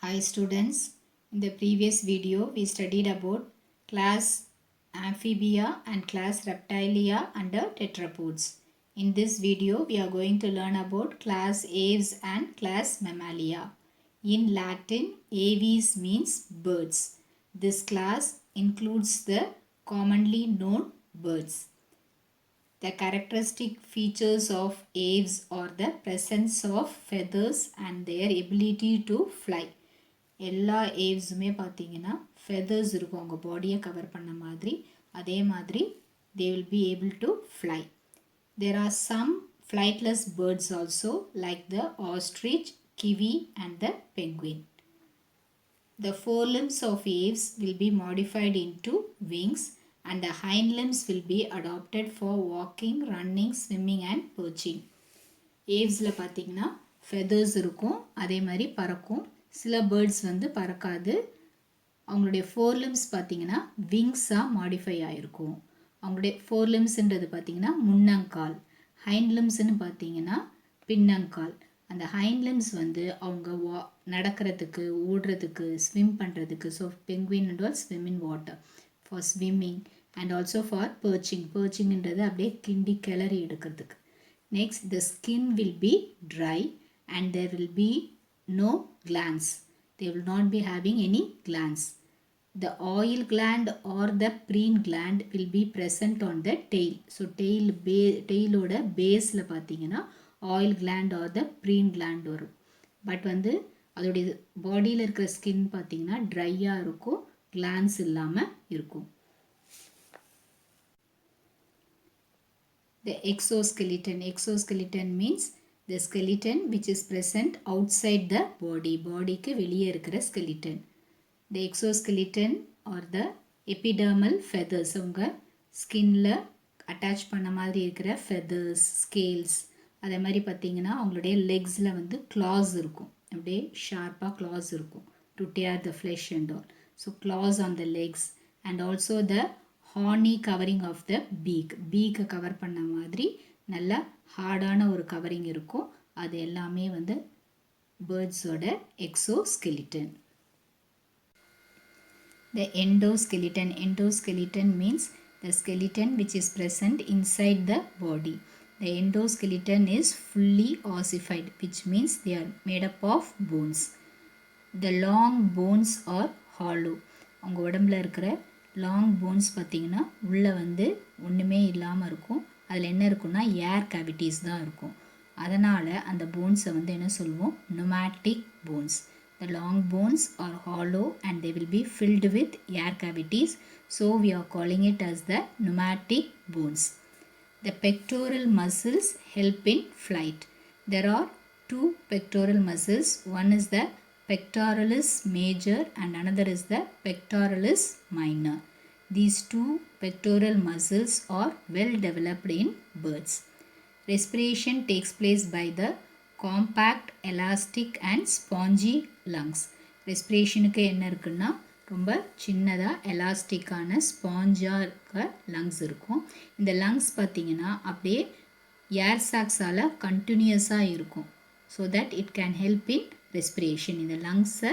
Hi students, in the previous video we studied about class Amphibia and class Reptilia under tetrapods. In this video we are going to learn about class Aves and class Mammalia. In Latin, Aves means birds. This class includes the commonly known birds. The characteristic features of aves are the presence of feathers and their ability to fly. எல்லா ஏவ்ஸுமே பார்த்தீங்கன்னா feathers இருக்கும் அவங்க பாடியை cover பண்ண மாதிரி. அதே மாதிரி they will be able to fly. There are some flightless birds also like the ostrich, kiwi and the penguin. The forelimbs of aves will be modified into wings and the hind limbs will be adopted for walking, running, swimming and perching. ஏவ்ஸில் பார்த்தீங்கன்னா feathers இருக்கும், அதே மாதிரி பறக்கும். சில birds வந்து பறக்காது. அவங்களுடைய ஃபோர்லிம்ஸ் பார்த்தீங்கன்னா விங்ஸாக modify ஆகிருக்கும். அவங்களுடைய ஃபோர்லிம்ஸ்ன்றது பார்த்தீங்கன்னா முன்னங்கால், ஹைண்ட்லிம்ஸ்ன்னு பார்த்தீங்கன்னா பின்னங்கால். அந்த ஹைண்ட்லிம்ஸ் வந்து அவங்க நடக்கிறதுக்கு, ஓடுறதுக்கு, ஸ்விம் பண்ணுறதுக்கு. So penguin and all swim in water for swimming and also for பர்ச்சிங்ன்றது அப்படியே கிண்டி கிளறி எடுக்கிறதுக்கு. Next, the skin will be dry and there will be no glands. They will not be having any glands. The oil gland or the preen gland will be present on the tail. So, tail oda base la pathina oil gland or the preen gland varum. But வந்து அதோடைய பாடியில் இருக்கிற skin பார்த்தீங்கன்னா ட்ரையாக இருக்கும், glands இல்லாமல் இருக்கும். The exoskeleton means the skeleton which is present outside the body. பாடிக்கு வெளியே இருக்கிற skeleton. The exoskeleton or the epidermal feathers அவங்க ஸ்கின்ல அட்டாச் பண்ண மாதிரி இருக்கிற feathers, scales. அதே மாதிரி பார்த்தீங்கன்னா அவங்களுடைய லெக்ஸில் வந்து claws இருக்கும், அப்படியே ஷார்ப்பாக claws இருக்கும் to tear the flesh and all. So claws on the legs and also the horny covering of the பீக்கை கவர் பண்ண மாதிரி நல்ல ஹார்டான ஒரு கவரிங் இருக்கும். அது எல்லாமே வந்து பேர்ட்ஸோட exoskeleton. The endoskeleton means the skeleton which is present inside the body. The endoskeleton is fully ossified, which means they are made up of bones. The long bones are hollow. அவங்க உடம்புல இருக்கிற long bones பார்த்திங்கன்னா உள்ளே வந்து ஒன்றுமே இல்லாமல் இருக்கும். அதில் என்ன இருக்குன்னா ஏர் கேவிட்டிஸ் தான் இருக்கும். அதனால் அந்த போன்ஸை வந்து என்ன சொல்லுவோம், pneumatic bones. The long bones are hollow and they will be filled with air cavities. So we are calling it as the pneumatic bones. The pectoral muscles help in flight. There are two pectoral muscles. One is the pectoralis major and another is the pectoralis minor. These two pectoral muscles are well developed in birds. Respiration takes place by the compact, elastic and spongy lungs. ரெஸ்பிரேஷனுக்கு என்ன இருக்குன்னா ரொம்ப சின்னதாக எலாஸ்டிக்கான ஸ்பாஞ்சாக இருக்க lungs இருக்கும். இந்த lungs பார்த்திங்கன்னா அப்படியே ஏர் சாக்ஸால் கண்டினியூஸாக இருக்கும். So that it can help in respiration. இந்த லங்ஸை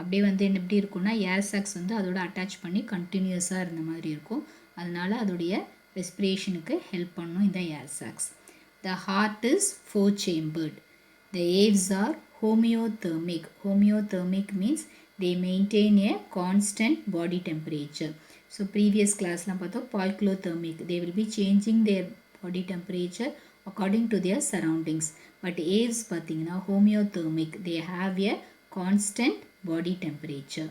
அப்படியே வந்து எப்படி இருக்குன்னா ஏர் சாக்ஸ் வந்து அதோட அட்டாச் பண்ணி கண்டினியூஸாக இருந்த மாதிரி இருக்கும். அதனால் அதோடைய ரெஸ்பிரேஷனுக்கு ஹெல்ப் பண்ணும் இந்த ஏர் socks. The heart is four-chambered. The aves are homeothermic. Homeothermic means they maintain a constant body temperature. So previous classலாம் பார்த்தோம் poikilothermic. They will be changing their body temperature according to their surroundings. But aves பார்த்தீங்கன்னா homeothermic. They have a constant body temperature.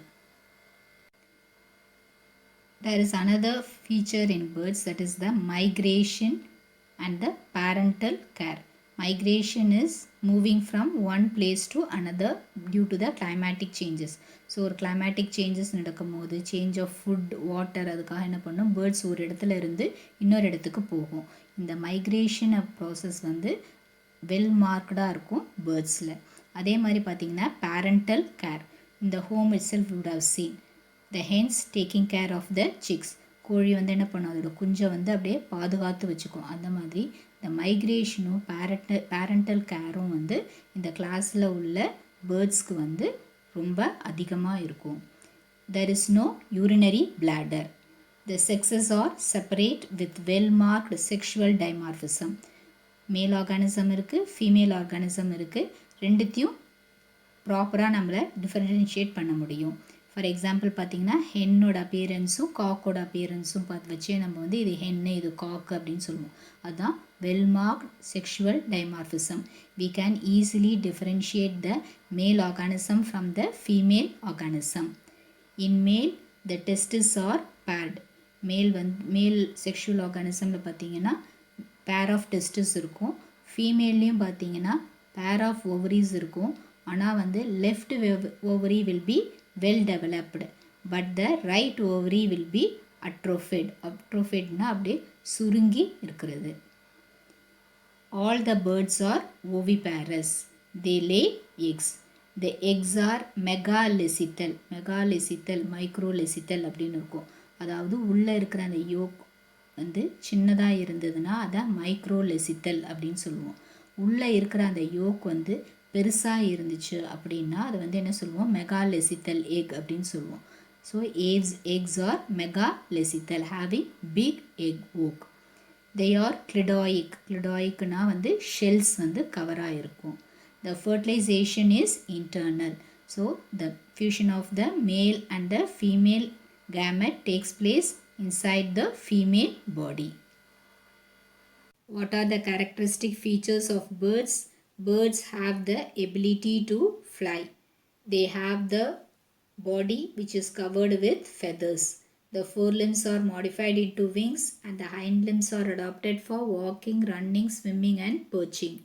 There is another feature in birds, that is the migration and the parental care. Migration is moving from one place to another due to the climatic changes. So ஒரு climatic changes நடக்கும் போது change of food, water, அதுக்காக என்ன பண்ணும், birds ஒரு இடத்துல இருந்து இன்னொரு இடத்துக்கு போகும். இந்த மைக்ரேஷன் ப்ராசஸ் வந்து வெல் மார்க்டாக இருக்கும் பேர்ட்ஸில். அதே மாதிரி பார்த்திங்கன்னா பேரண்டல் கேர். இந்த home itself would have seen the hens taking care of the chicks. கோழி வந்து என்ன பண்ணும், அதோட குஞ்சை வந்து அப்படியே பாதுகாத்து வச்சுக்கும். அந்த மாதிரி இந்த மைக்ரேஷனும் பேரண்டல் கேரும் வந்து இந்த கிளாஸில் உள்ள பேர்ட்ஸ்க்கு வந்து ரொம்ப அதிகமாக இருக்கும். There is no urinary bladder. The sexes are separate with well-marked sexual dimorphism. மேல் ஆர்கானிசம் இருக்குது, ஃபீமேல் ஆர்கானிசம் இருக்குது. ரெண்டுத்தையும் ப்ராப்பராக நம்மளை டிஃபரென்ஷியேட் பண்ண முடியும். ஃபார் எக்ஸாம்பிள் பார்த்திங்கன்னா ஹென்னோட அப்பியரன்ஸும் காக்கோட அப்பியரன்ஸும் பார்த்து வச்சே நம்ம வந்து இது ஹென்னு இது காக்கு அப்படின்னு சொல்லுவோம். அதுதான் well marked sexual dimorphism. We can easily differentiate the male organism from the female organism. In male, the testes are paired. மேல் செக்ஷுவல் ஆர்கானிசமில் பார்த்தீங்கன்னா பேர் ஆஃப் டெஸ்டிஸ் இருக்கும். ஃபீமேல்லையும் பார்த்தீங்கன்னா பேர் ஆஃப் ஓவரிஸ் இருக்கும். ஆனால் வந்து left ovary will be well developed, but the right ovary will be atrophied. அட்ரோஃபைட்னா அப்படியே சுருங்கி இருக்கிறது. All the birds are oviparous. They lay eggs. The eggs are megalethal. Megalethal, microlethal அப்படின்னு இருக்கும். அதாவது உள்ளே இருக்கிற அந்த யோக் வந்து சின்னதாக இருந்ததுன்னா அதை மைக்ரோலெசித்தல் அப்படின்னு சொல்லுவோம். உள்ளே இருக்கிற அந்த யோக் வந்து பெருசாக இருந்துச்சு அப்படின்னா அதை வந்து என்ன சொல்லுவோம், மெகாலெசித்தல் எக் அப்படின்னு சொல்லுவோம். So eggs are megalethal having big egg yolk. They are clidoic. Clidoicனா வந்து ஷெல்ஸ் வந்து கவராக இருக்கும். The fertilization is internal. So the fusion of the male and the female gamete takes place inside the female body. What are the characteristic features of birds? Birds have the ability to fly. They have the body which is covered with feathers. The forelimbs are modified into wings and the hind limbs are adapted for walking, running, swimming and perching.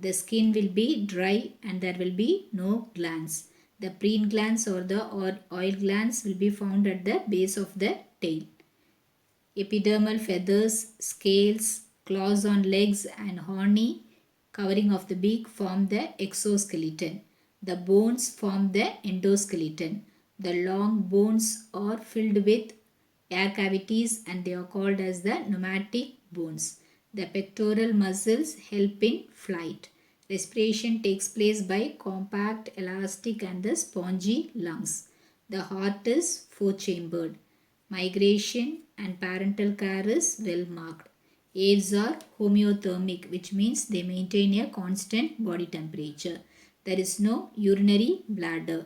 The skin will be dry and there will be no glands. The preen glands or the oil glands will be found at the base of the tail. Epidermal feathers, scales, claws on legs and horny covering of the beak form the exoskeleton. The bones form the endoskeleton. The long bones are filled with air cavities and they are called as the pneumatic bones. The pectoral muscles help in flight. Respiration takes place by compact, elastic and the spongy lungs. The heart is four-chambered. Migration and parental care is well marked. Eggs are homeothermic, which means they maintain a constant body temperature. There is no urinary bladder.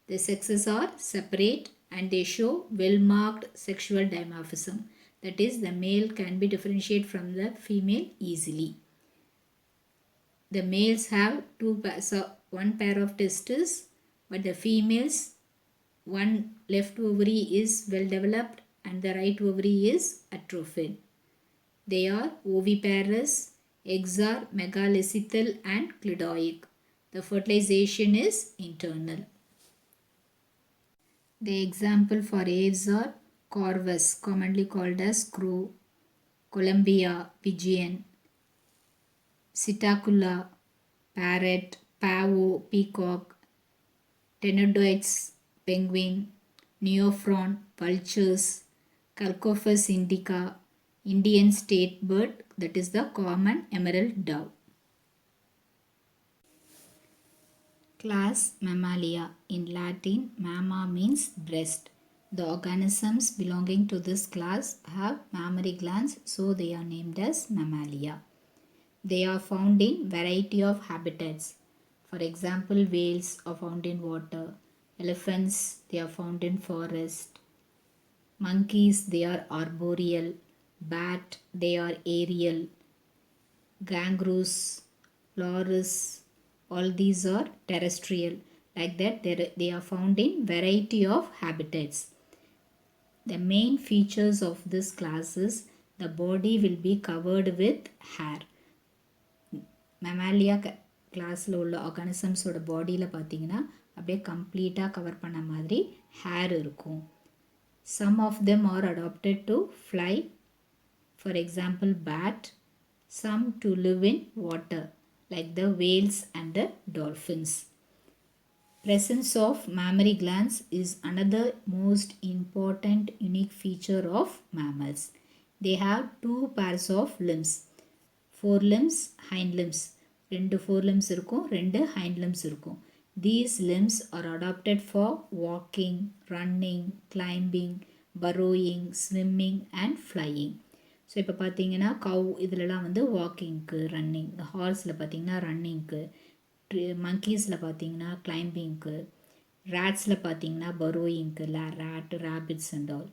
The sexes are separate and they show well-marked sexual dimorphism. That is, the male can be differentiated from the female easily. The males have one pair of testes, but the females, one left ovary is well developed and the right ovary is atrophied. They are oviparous. Eggs are megalethal and clidoic. The fertilization is internal. The example for eggs are corvus, commonly called as crow, Columbia, pigeon, Psittacula, parrot, pavo, peacock, Pteridioids, penguin, Neophron, vultures, Calcophus indica, Indian state bird, that is the common emerald dove. Class Mammalia. In Latin, mamma means breast. The organisms belonging to this class have mammary glands, so they are named as Mammalia. They are found in variety of habitats. For example, whales are found in water. Elephants, they are found in forest. Monkeys, they are arboreal. Bat, they are aerial. Kangaroos, loris, all these are terrestrial. Like that, they are found in variety of habitats. The main features of this class is the body will be covered with hair. Mammalia கிளாஸில் உள்ள ஆர்கானிசம்ஸோட பாடியில் பார்த்தீங்கன்னா அப்படியே கம்ப்ளீட்டாக cover பண்ண மாதிரி hair இருக்கும். Some of them are adapted to fly. For example, bat. Some to live in water, like the whales and the dolphins. Presence of mammary glands is another most important unique feature of mammals. They have two pairs of limbs. Forelimbs, hind limbs. ரெண்டு forelimbs இருக்கும், ரெண்டு hind limbs இருக்கும். These limbs are adapted for walking, running, climbing, burrowing, swimming and flying. So இப்போ பார்த்தீங்கன்னா கவ் இதிலலாம் வந்து வாக்கிங்க்கு, running, ஹார்ஸில் பார்த்தீங்கன்னா ரன்னிங்க்கு, மங்கீஸில் பார்த்தீங்கன்னா கிளைம்பிங்க்கு, ரேட்ஸில் பார்த்தீங்கன்னா பரோயிங்க்கு, rat, rabbits and all.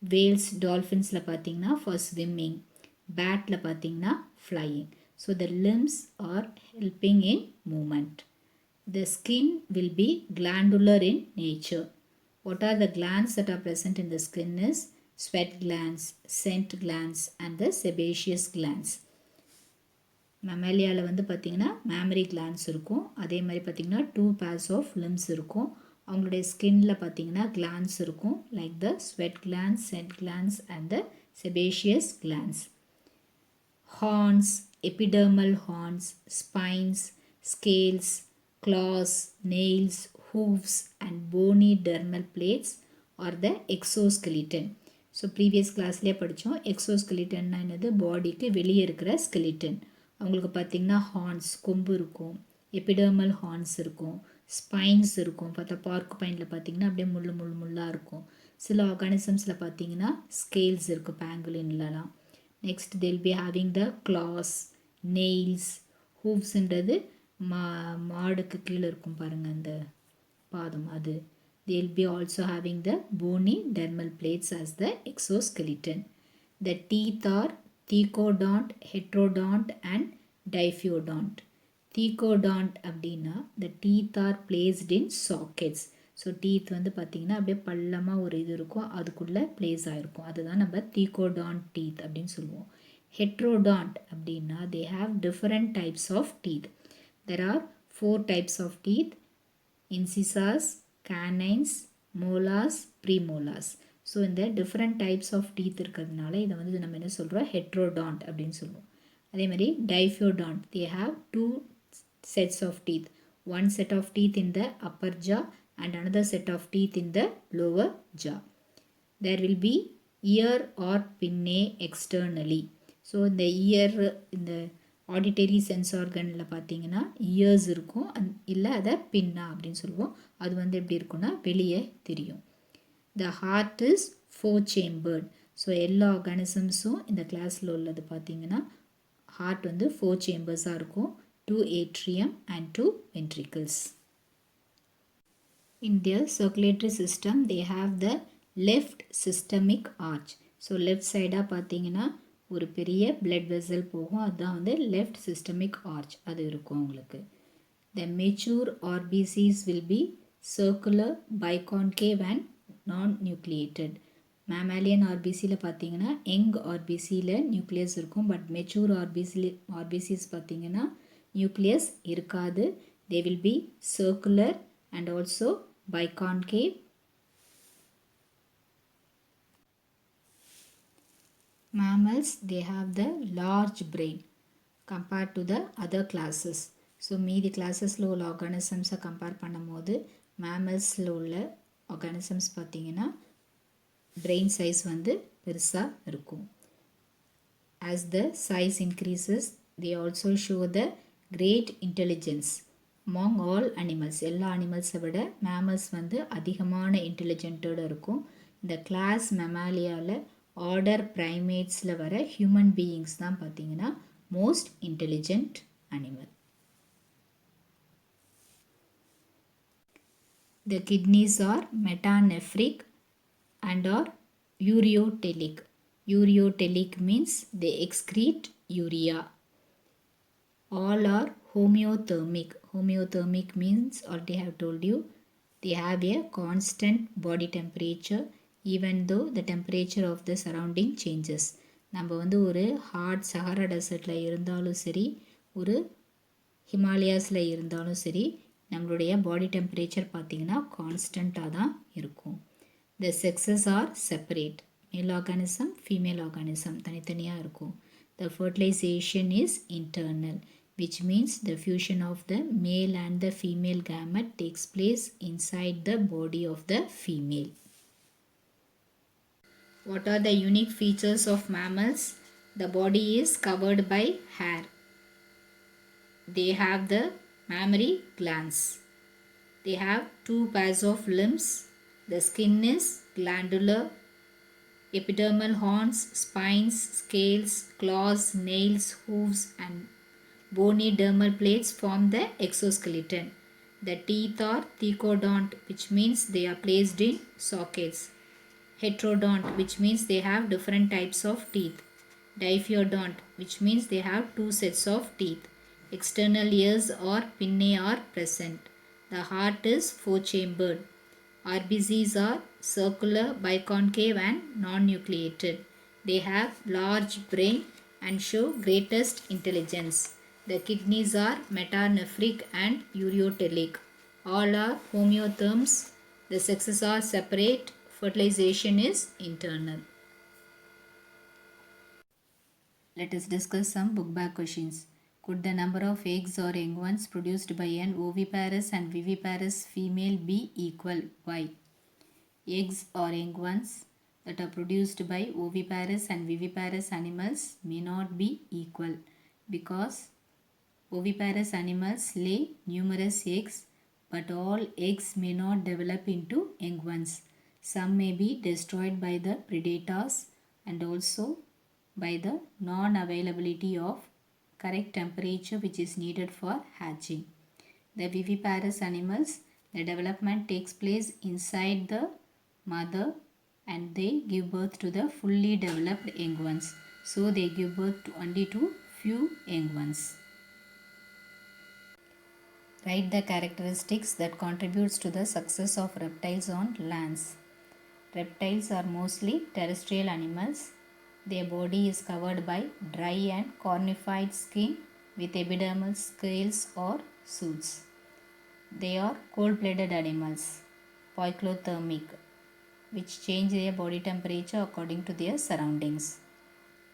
Whales, டால்ஃபின்ஸில் பார்த்தீங்கன்னா ஃபார் ஸ்விம்மிங், பேட்டில் பார்த்தீங்கன்னா flying. So the limbs are helping in movement. The skin will be glandular in nature. What are the glands that are present in the skin is sweat glands, scent glands and the sebaceous glands. மம்மேலியாவில் வந்து பார்த்திங்கன்னா mammary glands இருக்கும். அதே மாதிரி பார்த்திங்கன்னா 2 pairs of limbs இருக்கும். அவங்களுடைய ஸ்கின்னில் பார்த்திங்கன்னா glands இருக்கும். Like the sweat glands, scent glands and the sebaceous glands. Horns, epidermal horns, spines, scales, claws, nails, hooves and bony dermal plates are the exoskeleton. So previous கிளாஸ்லேயே படித்தோம். எக்ஸோஸ்கெலிட்டன்னா என்னது, பாடிக்கு வெளியே இருக்கிற ஸ்கெலிட்டன். அவங்களுக்கு பார்த்திங்கன்னா ஹார்ன்ஸ், கொம்பு இருக்கும், எபிடர்மல் ஹார்ன்ஸ் இருக்கும், ஸ்பைன்ஸ் இருக்கும். பார்த்தா பார்க் பைனில் பார்த்திங்கன்னா அப்படியே முள்ளாக இருக்கும். சில ஆர்கானிசம்ஸில் பார்த்திங்கன்னா ஸ்கேல்ஸ் இருக்கும், பேங்குலின்லலாம். Next they'll be having the claws, nails, hoofsன்றது மாடுக்கு கீழே இருக்கும் பாருங்கள் அந்த பாதம், அது. They'll be also having the bony dermal plates as the exoskeleton. The teeth are thecodont, heterodont and diphyodont. Thecodont அப்படின்னா the teeth are placed in sockets. So teeth வந்து பார்த்திங்கன்னா அப்படியே பள்ளமாக ஒரு இது இருக்கும், அதுக்குள்ளே ப்ளேஸ் ஆகிருக்கும். அதுதான் நம்ம தீகோடான்ட் டீத் அப்படின்னு சொல்லுவோம். ஹெட்ரோடான்ட் அப்படின்னா they have different types of teeth. There are 4 types of teeth: incisors, canines, molars, premolars. So இந்த டிஃப்ரெண்ட் டைப்ஸ் ஆஃப் டீத் இருக்கிறதுனால இதை வந்து நம்ம என்ன சொல்கிறோம், ஹெட்ரோடான்ட் அப்படின்னு சொல்லுவோம். அதே மாதிரி டைஃபியோடான்ட், they have 2 sets of teeth. One set of teeth in the upper jaw and another set of teeth in the lower jaw. There will be ear or pinnae externally. So இந்த இயர், இந்த auditory sense ஆர்கனில் பார்த்தீங்கன்னா years இருக்கும், இல்லை அதை பின்னா அப்படின்னு சொல்லுவோம். அது வந்து எப்படி இருக்குன்னா வெளியே தெரியும். The heart is 4 chambered. So எல்லா ஆர்கானிசம்ஸும் இந்த கிளாஸில் உள்ளது பார்த்தீங்கன்னா ஹார்ட் வந்து 4 chambers இருக்கும். 2 atrium and 2 ventricles. In their circulatory system they have the left systemic arch. So left சைடாக பார்த்தீங்கன்னா ஒரு பெரிய blood vessel போகும், அதுதான் வந்து left systemic arch, அது இருக்கும் உங்களுக்கு. The mature RBCs will be circular, biconcave and non-nucleated. மேமாலியன் ஆர்பிசியில் பார்த்தீங்கன்னா யங் ஆர்பிசியில் நியூக்ளியஸ் இருக்கும், பட் மெச்சூர் ஆர்பிசிஸ் பார்த்தீங்கன்னா நியூக்ளியஸ் இருக்காது. They will be circular and also biconcave. Mammals, they have the large brain compared to the other classes. So மீதி கிளாஸஸில் உள்ள ஆர்கானிசம்ஸை compare பண்ணும்போது மேமல்ஸில் உள்ள organisms பார்த்திங்கன்னா brain size வந்து பெருசாக இருக்கும். As the size increases, they also show the great intelligence among all animals. எல்லா அனிமல்ஸை விட மேமல்ஸ் வந்து அதிகமான இன்டெலிஜென்ட்டோடு இருக்கும். இந்த கிளாஸ் மெமாலியாவில் ஆர்டர் ப்ரைமேட்ஸில் வர ஹியூமன் பீயிங்ஸ் தான் பார்த்திங்கன்னா most intelligent animal. The kidneys are metanephric and are ureotelic. Ureotelic means they excrete urea. All are homeothermic. Homeothermic means, already have told you, they have a constant body temperature even though the temperature of the surrounding changes. நம்ம வந்து ஒரு hot Sahara டெசர்ட்டில் இருந்தாலும் சரி, ஒரு ஹிமாலயாஸில் இருந்தாலும் சரி, நம்மளுடைய body temperature பார்த்திங்கன்னா கான்ஸ்டண்ட்டாக தான் இருக்கும். The sexes are separate. Male organism, female organism தனித்தனியாக இருக்கும். The fertilization is internal, which means the fusion of the male and the female gamete takes place inside the body of the female. What are the unique features of mammals? The body is covered by hair. They have the mammary glands. They have two pairs of limbs. The skin is glandular. Epidermal horns, spines, scales, claws, nails, hooves, and bony dermal plates form the exoskeleton. The teeth are thecodont, which means they are placed in sockets. Heterodont, which means they have different types of teeth. Diphyodont, which means they have two sets of teeth. External ears or pinnae are present. The heart is four-chambered. RBCs are circular, biconcave and non-nucleated. They have large brain and show greatest intelligence. The kidneys are metanephric and ureotelic. All are homeotherms. The sexes are separate. Fertilization is internal. Let us discuss some book bag questions. Could the number of eggs or young ones produced by an oviparous and viviparous female be equal? Why? Eggs or young ones that are produced by oviparous and viviparous animals may not be equal because oviparous animals lay numerous eggs, but all eggs may not develop into young ones. Some may be destroyed by the predators and also by the non-availability of correct temperature which is needed for hatching. The viviparous animals, the development takes place inside the mother and they give birth to the fully developed young ones. So they give birth to only to few young ones. Write the characteristics that contributes to the success of reptiles on lands. Reptiles are mostly terrestrial animals. Their body is covered by dry and cornified skin with epidermal scales or suits. They are cold-blooded animals, poikilothermic, which change their body temperature according to their surroundings.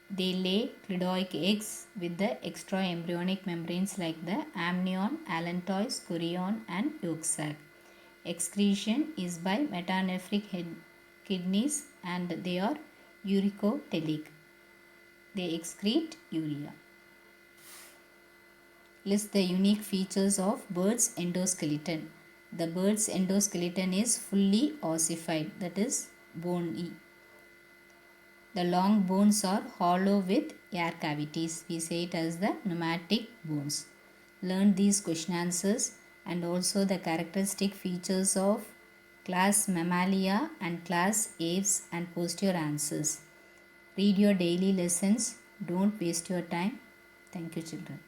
They lay cleidoic eggs with the extra-embryonic membranes like the amnion, allantois, chorion and yolk sac. Excretion is by metanephric kidneys and they are uricotelic. They excrete urea. List the unique features of bird's endoskeleton. The bird's endoskeleton is fully ossified, that is bony. The long bones are hollow with air cavities. We say it as the pneumatic bones. Learn these question answers and also the characteristic features of class Mammalia and class Aves and post your answers. Read your daily lessons. Don't waste your time. Thank you, children.